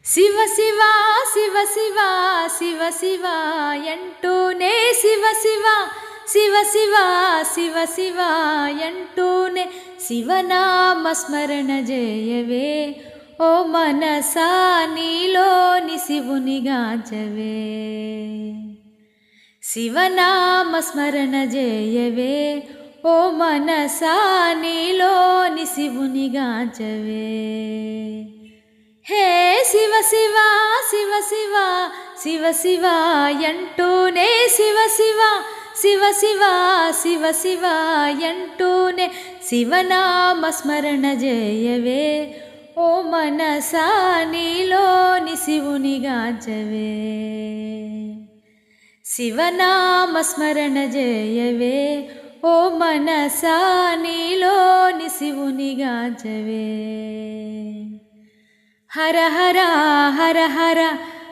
శివ శివ శివ శివ శివ శివ ఎంటూనే శివ శివ శివ శివ శివ శివ ఎంటూనే శివనామ స్మరణ జయవే ఓ మనసా నీలోని శివుని గాంచవే శివనామ స్మరణ జయవే ఓ మనసా నీలోని శివుని గాంచవే హే శివ శివ శివ శివ శివ శివ ఎంటూనే శివ శివ శివ శివ శివ శివ ఎంటూనే శివనామ స్మరణ జయవే ఓ మనసా నీలోని శివుని గాంచవే శివనామ స్మరణ జయవే ఓ మనసా నీలోని శివుని గాంచవే హర హర హర హర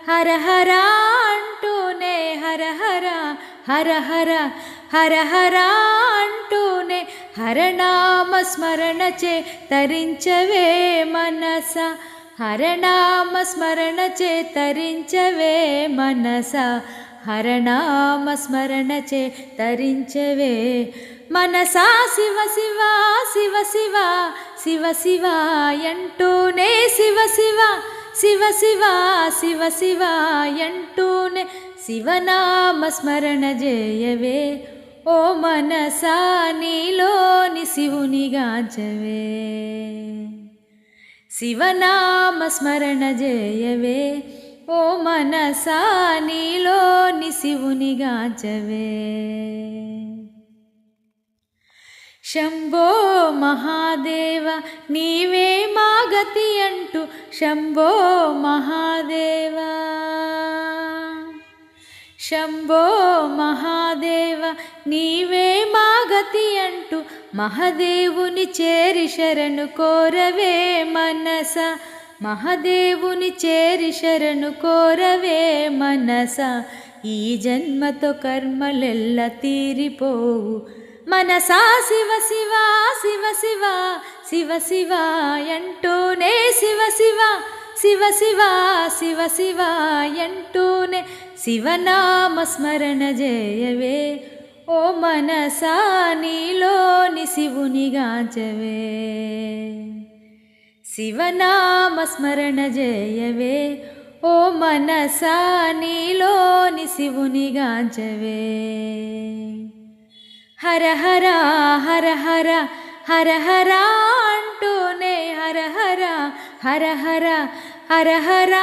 హర హర అంటూనే హర హర హర హర హర హర అంటూనే హరనామ స్మరణ చే తరించవే మనస హరనామ స్మరణ చే తరించవే మనస హరనామ స్మరణ చే తరించవే మనసా శివ శివ శివ శివ శివ శివ ఎంటూనే శివ శివ శివ శివ శివ శివ ఎంటూనే శివనామ స్మరణ జయవే ఓ మనసా నీలోని శివుని గాంచవే శివనామ స్మరణ జయవే ఓ మనసా నీలోని శివుని గాంచవే శంభో మహాదేవ నీవే మా గతి అంటూ శంభో మహాదేవ శంభో మహాదేవ నీవే మా గతి అంటూ మహాదేవుని చేరి శరణు కోరవే మనస మహాదేవుని చేరి శరణు కోరవే మనస ఈ జన్మతో కర్మలెల్ల తీరిపోవు మనసా శివ శివ శివ శివ శివ శివ ఎంటూనే శివ శివ శివ శివ శివ శివ ఎంటూనే శివనామ స్మరణ జయవే ఓ మనసా నీలోని శివుని గాంచవే శివనామ స్మరణ జయవే ఓ మనసా నీలోని శివుని గాంచవే హర హర హర హర హర హర అంటూనే హర హర హర హర హర హర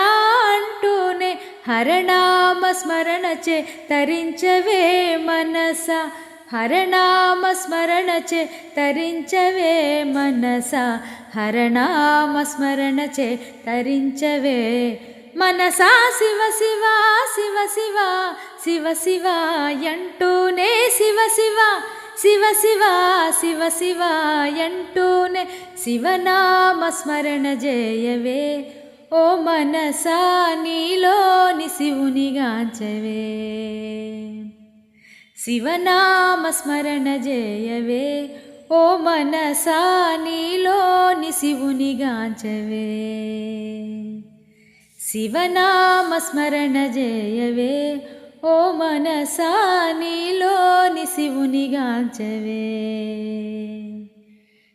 అంటూనే హరనామ స్మరణ చే తరించవే మనస హరనామ స్మరణ చే తరించవే మనస హరనామ స్మరణ చే తరించవే మనసా శివ శివ శివ శివ శివ శివ ఎంటూనే శివ శివ శివ శివ శివ శివ ఎంటూనే శివనామ స్మరణ జయవే ఓ మనసా నీలోని శివుని గాంచవే శివనామ స్మరణ జయవే ఓ మనసా నీలోని శివుని గాంచవే శివనామ స్మరణ జయవే ఓ మనసా నీలోని శివుని గాంచవే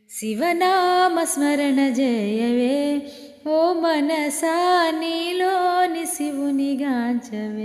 శివనామ స్మరణ జయవే ఓ మనసా నీలోని శివుని గాంచవే.